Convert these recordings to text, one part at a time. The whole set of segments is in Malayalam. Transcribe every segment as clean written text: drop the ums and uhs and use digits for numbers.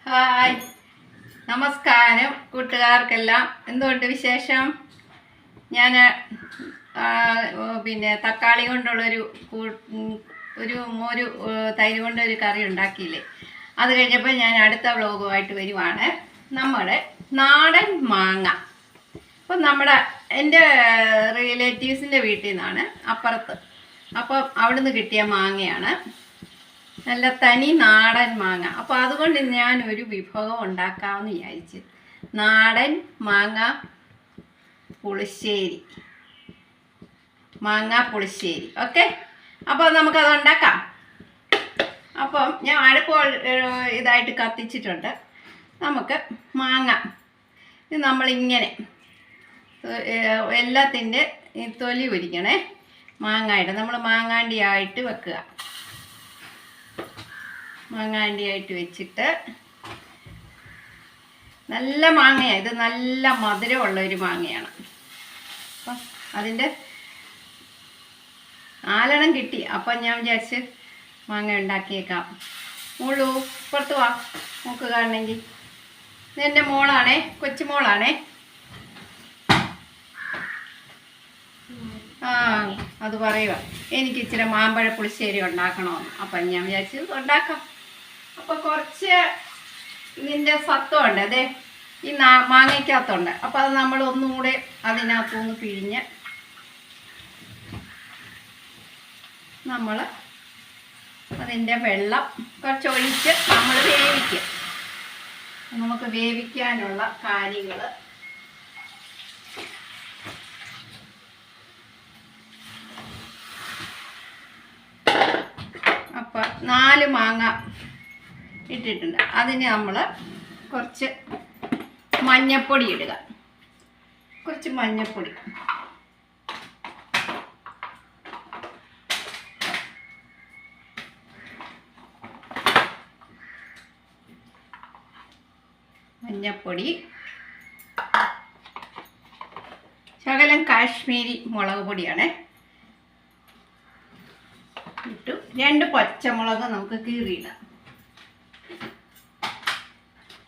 ഹായ്, നമസ്കാരം കൂട്ടുകാർക്കെല്ലാം. എന്തുകൊണ്ട് വിശേഷം? ഞാൻ തക്കാളി കൊണ്ടുള്ളൊരു മോര് തൈര് കൊണ്ടൊരു കറി ഉണ്ടാക്കിയില്ലേ, അത് കഴിഞ്ഞപ്പോൾ ഞാൻ അടുത്ത വ്ലോഗുമായിട്ട് വരുവാണ്. നമ്മുടെ നാടൻ മാങ്ങ. അപ്പം എൻ്റെ റിലേറ്റീവ്സിൻ്റെ വീട്ടിൽ നിന്നാണ്, അപ്പുറത്ത്. അപ്പം അവിടുന്ന് കിട്ടിയ മാങ്ങയാണ്, നല്ല തനി നാടൻ മാങ്ങ. അപ്പോൾ അതുകൊണ്ട് ഞാനൊരു വിഭവം ഉണ്ടാക്കാമെന്ന് വിചാരിച്ചു. നാടൻ മാങ്ങ പുളിശ്ശേരി. ഓക്കെ, അപ്പോൾ നമുക്കത് ഉണ്ടാക്കാം. അപ്പം ഞാൻ അടുപ്പ് ഇതായിട്ട് കത്തിച്ചിട്ടുണ്ട്. നമുക്ക് മാങ്ങ ഇത് നമ്മളിങ്ങനെ എല്ലാത്തിൻ്റെ തൊലി ഉരിക്കണേ. മാങ്ങായിട്ട് നമ്മൾ മാങ്ങാണ്ടിയായിട്ട് വെക്കുക. മാങ്ങാണ്ടിയായിട്ട് വെച്ചിട്ട്, നല്ല മാങ്ങയാണ് ഇത്, നല്ല മധുരമുള്ളൊരു മാങ്ങയാണ്. അപ്പം അതിൻ്റെ 4 കിട്ടി. അപ്പം ഞാൻ വിചാരിച്ച് മാങ്ങ ഉണ്ടാക്കിയേക്കാം. മോളു പുറത്ത് വാ, നോക്ക് കാണണമെങ്കിൽ. ഇതെൻ്റെ മോളാണേ, കൊച്ചുമോളാണേ. അത് പറയുക, എനിക്ക് ഇച്ചിരി മാമ്പഴ പുളിശ്ശേരി ഉണ്ടാക്കണമെന്ന്. അപ്പം ഞാൻ വിചാരിച്ചു ഉണ്ടാക്കാം. അപ്പോൾ കുറച്ച് ഇതിൻ്റെ സത്വമുണ്ട്, അതെ ഈ മാങ്ങയ്ക്കകത്തുണ്ട്. അപ്പോൾ അത് നമ്മൾ ഒന്നുകൂടെ അതിനകത്തുനിന്ന് പിഴിഞ്ഞ് നമ്മൾ അതിൻ്റെ വെള്ളം കുറച്ച് ഒഴിച്ച് നമ്മൾ വേവിക്കും. നമുക്ക് വേവിക്കാനുള്ള കാര്യങ്ങൾ അപ്പം 4 മാങ്ങ ഇട്ടിട്ടുണ്ട്. അതിന് നമ്മൾ കുറച്ച് മഞ്ഞൾപ്പൊടി ഇടുക. കുറച്ച് മഞ്ഞൾപ്പൊടി, ശകലം കാശ്മീരി മുളക് പൊടിയാണ് ഇട്ടു. 2 പച്ചമുളക് നമുക്ക് കീറിയിടാം.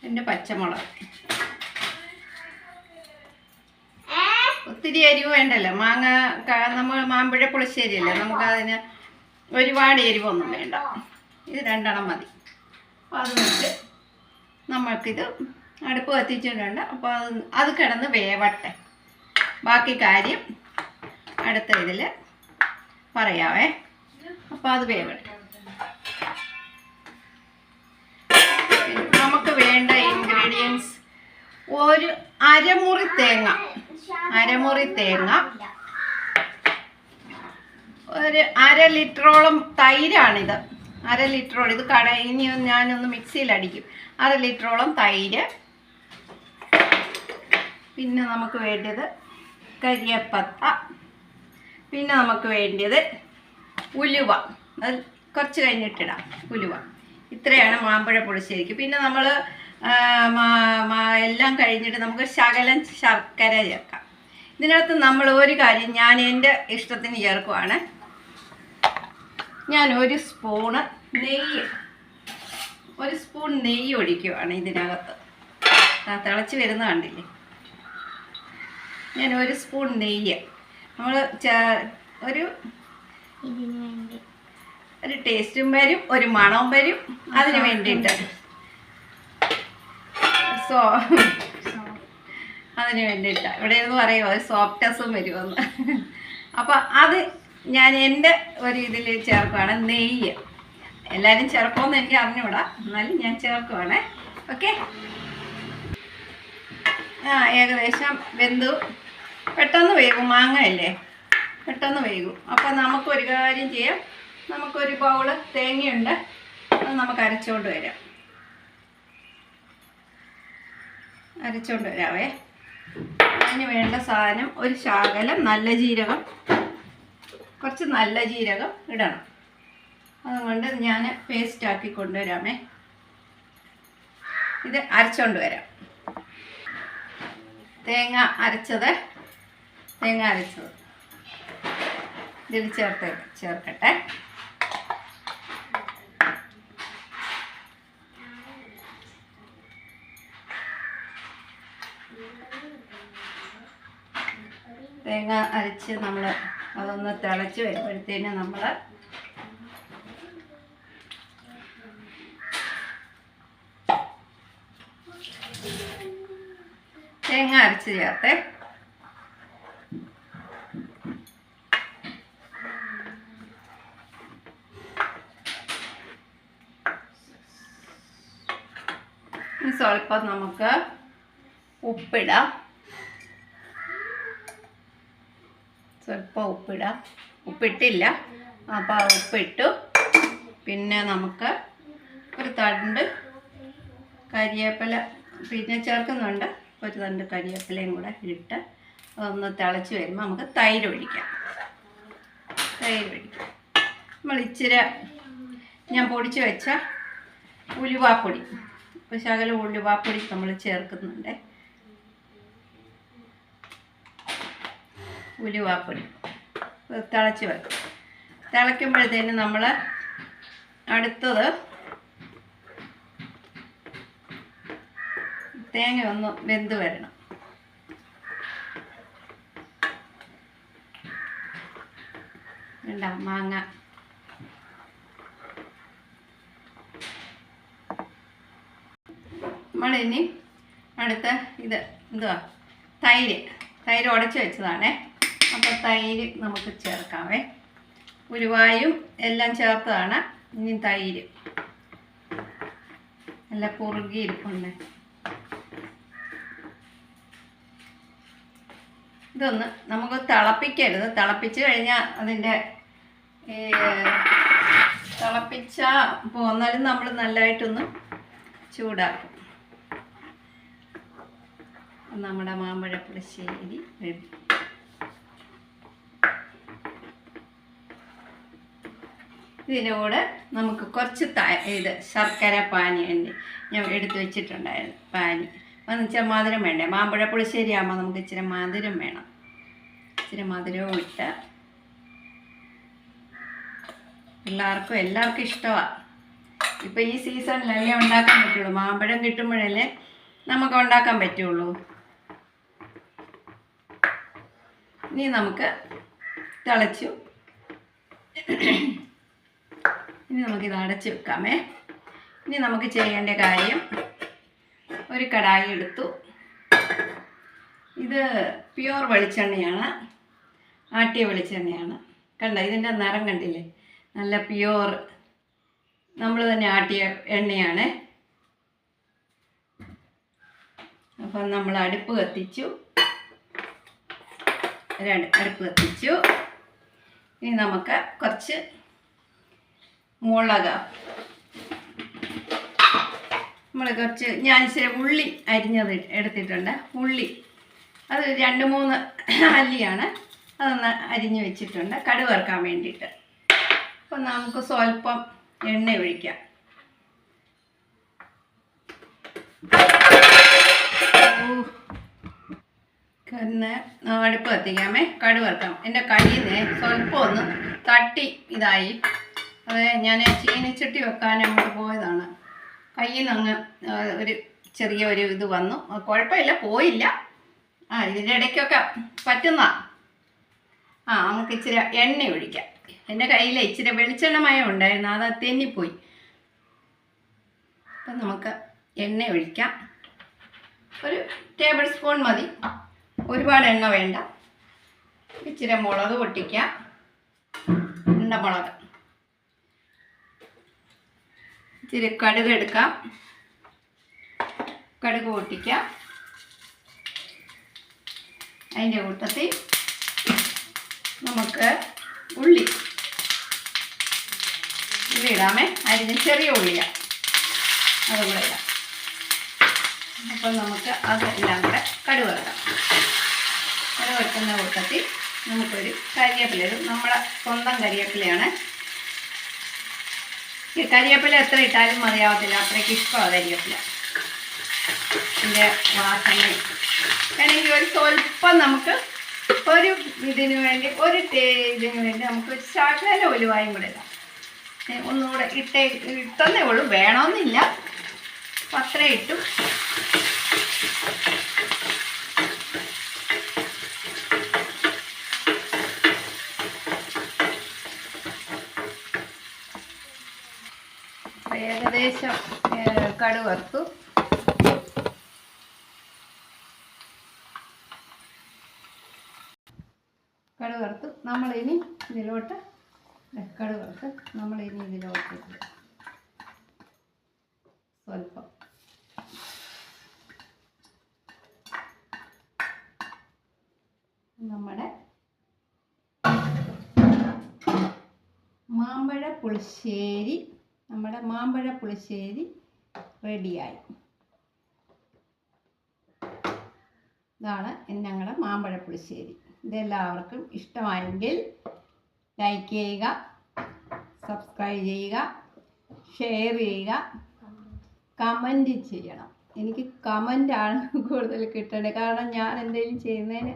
2 പച്ചമുളക്. ഒത്തിരി എരിവ് വേണ്ടല്ലോ, മാങ്ങ നമ്മൾ മാമ്പഴ പുളിശ്ശേരിയല്ലേ, നമുക്കതിന് ഒരുപാട് എരിവൊന്നും വേണ്ട. ഇത് 2 മതി. അപ്പോൾ അത് വെച്ച് നമ്മൾക്കിത് അടുപ്പ് കത്തിച്ചിട്ടുണ്ട്. അപ്പോൾ അത് കിടന്ന് വേവട്ടെ. ബാക്കി കാര്യം അടുത്ത ഇതിൽ പറയാവേ. അപ്പോൾ അത് വേവട്ടെ. നമുക്ക് വേണ്ട ഇൻഗ്രീഡിയൻസ്: ഒരു അരമുറി തേങ്ങ, ഒരു 1/2 ലിറ്ററോളം തൈരാണിത്. 1/2 ലിറ്ററോളം ഇത് ഇനി ഞാനൊന്ന് മിക്സിയിലടിക്കും. 1/2 ലിറ്ററോളം തൈര്. പിന്നെ നമുക്ക് വേണ്ടത് കരിയപ്പത്ത. പിന്നെ നമുക്ക് വേണ്ടത് ഉലുവ. അത് കുറച്ച് കഴിഞ്ഞിട്ടിടാം, ഉലുവ. ഇത്രയാണ് മാമ്പഴ പുളിശ്ശേരിക്ക്. പിന്നെ നമ്മൾ എല്ലാം കഴിഞ്ഞിട്ട് നമുക്ക് ശകലം ശർക്കര ചേർക്കാം. ഇതിനകത്ത് നമ്മൾ ഒരു കാര്യം ഞാൻ എൻ്റെ ഇഷ്ടത്തിന് ചേർക്കുവാണ്. ഞാൻ ഒരു സ്പൂൺ നെയ്യ് ഒഴിക്കുവാണ് ഇതിനകത്ത്. തിളച്ച് വരുന്ന കണ്ടില്ലേ? ഞാൻ 1 സ്പൂൺ നെയ്യ്, നമ്മൾ ഒരു ടേസ്റ്റും വരും, ഒരു മണവും വരും. അതിന് വേണ്ടിയിട്ട് ഇവിടെ എന്ന് പറയുമോ സോഫ്റ്റ്നെസ്സും വരുമെന്ന്. അപ്പം അത് ഞാൻ എൻ്റെ ഒരു ഇതിൽ ചേർക്കുവാണ്, നെയ്യ്. എല്ലാവരും ചേർക്കുമെന്ന് എനിക്ക് അറിഞ്ഞുകൂടാ, എന്നാലും ഞാൻ ചേർക്കുവാണ്. ഓക്കെ, ഏകദേശം വെന്തു. പെട്ടെന്ന് വേകും, മാങ്ങ അല്ലേ, പെട്ടെന്ന് വേകും. അപ്പം നമുക്കൊരു കാര്യം ചെയ്യാം. നമുക്കൊരു ബൗള് തേങ്ങയുണ്ട്, അത് നമുക്ക് അരച്ചുകൊണ്ട് വരാവേ. അതിന് വേണ്ട സാധനം: ഒരു ശകലം നല്ല ജീരകം, കുറച്ച് നല്ല ജീരകം ഇടണം. അതുകൊണ്ട് ഞാൻ പേസ്റ്റാക്കി കൊണ്ടുവരാമേ. ഇത് അരച്ചുകൊണ്ട് വരാം. തേങ്ങ അരച്ചത് ഇതിൽ ചേർക്കട്ടെ. തേങ്ങ അരച്ച് നമ്മൾ അതൊന്ന് തിളച്ച് വരുമ്പോഴത്തേന് നമ്മൾ തേങ്ങ അരച്ച് ചേർത്തേ. സ്വല്പം നമുക്ക് ഉപ്പിടാം. സ്വല്പം ഉപ്പിടാം. ഉപ്പിട്ടില്ല, അപ്പോൾ ഉപ്പിട്ടു. പിന്നെ നമുക്ക് ഒരു തണ്ട് കരിവേപ്പില പിന്നെ ചേർക്കുന്നുണ്ട്. ഒരു തണ്ട് കരിവേപ്പിലയും കൂടെ ഇട്ട് അതൊന്ന് തിളച്ച് വരുമ്പോൾ നമുക്ക് തൈര് ഒഴിക്കാം. നമ്മൾ ഇച്ചിരി ഞാൻ പൊടിച്ച് വെച്ച ഉലുവാപ്പൊടി, ഇപ്പോൾ ശകലം ഉലുവാപ്പൊടി നമ്മൾ ചേർക്കുന്നുണ്ട്. ഉലുവാപ്പൊടി തിളച്ച് വരും. തിളയ്ക്കുമ്പോഴത്തേന് നമ്മൾ അടുത്തത് തേങ്ങ ഒന്ന് വെന്ത് വരണം. മാങ്ങ നമ്മളിനി അടുത്ത ഇത് എന്തുവാ, തൈര് ഉടച്ച് വെച്ചതാണേ. അപ്പോൾ തൈര് നമുക്ക് ചേർക്കാവേ. ഉലുവായും എല്ലാം ചേർത്തതാണ്. ഇനി തൈര് നല്ല കുറുകിയിരിപ്പുണ്ട്. ഇതൊന്ന് നമുക്ക് തിളപ്പിക്കരുത്. തിളപ്പിച്ച് കഴിഞ്ഞാൽ അതിൻ്റെ തിളപ്പിച്ചാൽ പോന്നാലും നമ്മൾ നല്ലതായിട്ടൊന്ന് ചൂടാക്കും. നമ്മുടെ മാമ്പഴ പുളിശ്ശേരി റെഡി. ഇതിനോട് നമുക്ക് കുറച്ച് ശർക്കര പാനി ഉണ്ട്, ഞാൻ എടുത്ത് വെച്ചിട്ടുണ്ടായിരുന്നു. പാനി എന്ന് വെച്ചാൽ മധുരം വേണ്ടേ. മാമ്പഴ പുളിശ്ശേരി ആകുമ്പോൾ നമുക്ക് ഇച്ചിരി മധുരം വേണം. ഇച്ചിരി മധുരവും ഇട്ട് പിള്ളേർക്കും എല്ലാവർക്കും ഇഷ്ടമാണ്. ഇപ്പോൾ ഈ സീസണിലല്ലേ ഉണ്ടാക്കാൻ പറ്റുള്ളൂ. മാമ്പഴം കിട്ടുമ്പോഴല്ലേ നമുക്ക് ഉണ്ടാക്കാൻ പറ്റുള്ളൂ. ഇനി നമുക്ക് തിളച്ചു. ഇനി നമുക്കിത് അടച്ച് വെക്കാമേ. ഇനി നമുക്ക് ചെയ്യേണ്ട കാര്യം, ഒരു കടായി എടുത്തു. ഇത് പ്യുവർ വെളിച്ചെണ്ണയാണ്, ആട്ടിയ വെളിച്ചെണ്ണയാണ്. കണ്ട ഇതിൻ്റെ നിറം കണ്ടില്ലേ, നല്ല പ്യുവർ നമ്മൾ തന്നെ ആട്ടിയ എണ്ണയാണ്. അപ്പം നമ്മൾ അടുപ്പ് കത്തിച്ചു. ഇനി നമുക്ക് കുറച്ച് മുളക്, ഞാൻ ഇച്ചിരി ഉള്ളി അരിഞ്ഞത് എടുത്തിട്ടുണ്ട്. ഉള്ളി അത് 2-3 അല്ലിയാണ്. അതൊന്ന് അരിഞ്ഞ് വെച്ചിട്ടുണ്ട് കടുക് വറുക്കാൻ വേണ്ടിയിട്ട്. അപ്പം നമുക്ക് സ്വല്പം എണ്ണ ഒഴിക്കാം. അടുപ്പ് കത്തിക്കാമേ. കടുക് വറുക്കാം. എൻ്റെ കയ്യിൽ നിന്ന് സ്വല്പം ഒന്ന് തട്ടി ഇതായി. അത് ഞാൻ ചീനിച്ചട്ടി വെക്കാൻ അങ്ങോട്ട് പോയതാണ്. കയ്യിൽ നിന്ന് അങ്ങ് ഒരു ചെറിയ ഒരു ഇത് വന്നു. കുഴപ്പമില്ല, പോയില്ല. ഇതിൻ്റെ ഇടയ്ക്കൊക്കെ പറ്റുന്ന. നമുക്ക് ഇച്ചിരി എണ്ണ ഒഴിക്കാം. എൻ്റെ കയ്യിൽ ഇച്ചിരി വെളിച്ചെണ്ണമയം ഉണ്ടായിരുന്നു, അത് തെന്നിപ്പോയി. അപ്പം നമുക്ക് എണ്ണ ഒഴിക്കാം. ഒരു ടേബിൾ സ്പൂൺ മതി, ഒരുപാട് എണ്ണ വേണ്ട. ഇച്ചിരി മുളക് പൊട്ടിക്കാം, ഉണ്ടമുളക്. ഇച്ചിരി കടുക് എടുക്കാം, കടുക് പൊട്ടിക്കാം. അതിൻ്റെ കൂട്ടത്തിൽ നമുക്ക് ഉള്ളി ഇടാമേ. അരിഞ്ഞ് ചെറിയ ഉള്ളിയാണ്, അതും കൂടെ ഇടാം. അപ്പം നമുക്ക് അതെല്ലാം കൂടെ കടുക് വറുക്കാം. കടുക് വറുക്കുന്ന കൂട്ടത്തിൽ നമുക്കൊരു കരിവേപ്പില, ഇത് നമ്മുടെ സ്വന്തം കരിവേപ്പിലയാണ്. ഈ കരിവേപ്പില എത്ര ഇട്ടാലും മതിയാവത്തില്ല, അത്രയ്ക്ക് ഇഷ്ടമാണ് കരിവേപ്പില. ഇതിൻ്റെ വാസന വേണമെങ്കിൽ ഒരു സ്വല്പം നമുക്ക് ഇതിനു വേണ്ടി നമുക്ക് ശകലം ഉലുവായും കൂടെ ഇടാം. ഒന്നുകൂടെ ഇട്ടെന്നേ ഉള്ളൂ, വേണമെന്നില്ല. അപ്പം അത്രയും ഇട്ടു. ലേശം കടുക് വറുത്തു. കടുക് വറുത്ത് നമ്മളിനി ഇതിലോട്ട് കടുക് വറുത്ത് നമ്മളിനി ഇതിലോട്ട് സ്വല്പം നമ്മുടെ മാമ്പഴ പുളിശ്ശേരി റെഡിയായി. ഇതാണ് ഞങ്ങളുടെ മാമ്പഴ പുളിശ്ശേരി. ഇതെല്ലാവർക്കും ഇഷ്ടമായെങ്കിൽ ലൈക്ക് ചെയ്യുക, സബ്സ്ക്രൈബ് ചെയ്യുക, ഷെയർ ചെയ്യുക, കമൻറ്റ് ചെയ്യണം. എനിക്ക് കമൻറ്റാണ് കൂടുതൽ കിട്ടേണ്ടത്. കാരണം ഞാൻ എന്തെങ്കിലും ചെയ്യുന്നതിന്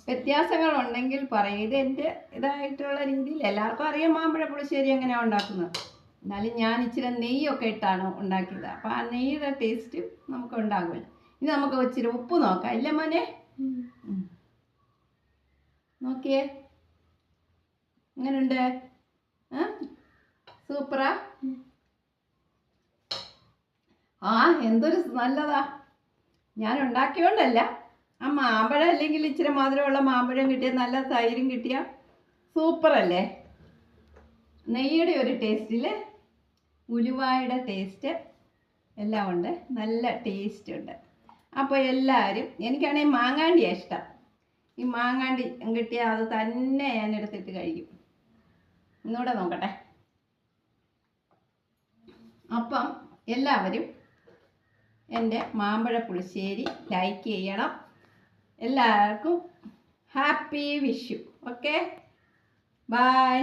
വ്യത്യാസങ്ങളുണ്ടെങ്കിൽ പറയും. ഇത് എൻ്റെ ഇതായിട്ടുള്ള രീതിയിൽ എല്ലാവർക്കും അറിയാം മാമ്പഴ പുളിശ്ശേരി എങ്ങനെയാണ് ഉണ്ടാക്കുന്നത്. എന്നാലും ഞാൻ ഇച്ചിരി നെയ്യൊക്കെ ഇട്ടാണ് ഉണ്ടാക്കിയത്. അപ്പോൾ ആ നെയ്യുടെ ടേസ്റ്റ് നമുക്ക് ഉണ്ടാകുമല്ലോ. ഇനി നമുക്ക് ഇച്ചിരി ഉപ്പ് നോക്കാം. ഇല്ല മോനെ? നോക്കിയേ എങ്ങനെയുണ്ട്? സൂപ്പറാ? എന്തൊരു നല്ലതാ. ഞാൻ ഉണ്ടാക്കിയോണ്ടല്ല, ആ മാമ്പഴം അല്ലെങ്കിൽ ഇച്ചിരി മധുരമുള്ള മാമ്പഴം കിട്ടിയ, നല്ല തൈരും കിട്ടിയ സൂപ്പറല്ലേ? നെയ്യുടെ ഒരു ടേസ്റ്റിൽ ഉലുവായുടെ ടേസ്റ്റ് എല്ലാം ഉണ്ട്, നല്ല ടേസ്റ്റ് ഉണ്ട്. അപ്പോൾ എല്ലാവരും, എനിക്കാണെങ്കിൽ മാങ്ങാണ്ടിയാണ് ഇഷ്ടം. ഈ മാങ്ങാണ്ടി കിട്ടിയാൽ അത് തന്നെ ഞാൻ എടുത്തിട്ട് കഴിക്കും. ഒന്നുകൂടെ നോക്കട്ടെ. അപ്പം എല്ലാവരും എൻ്റെ മാമ്പഴ പുളിശ്ശേരി ലൈക്ക് ചെയ്യണം. എല്ലാവർക്കും ഹാപ്പി വിഷു. Okay, by.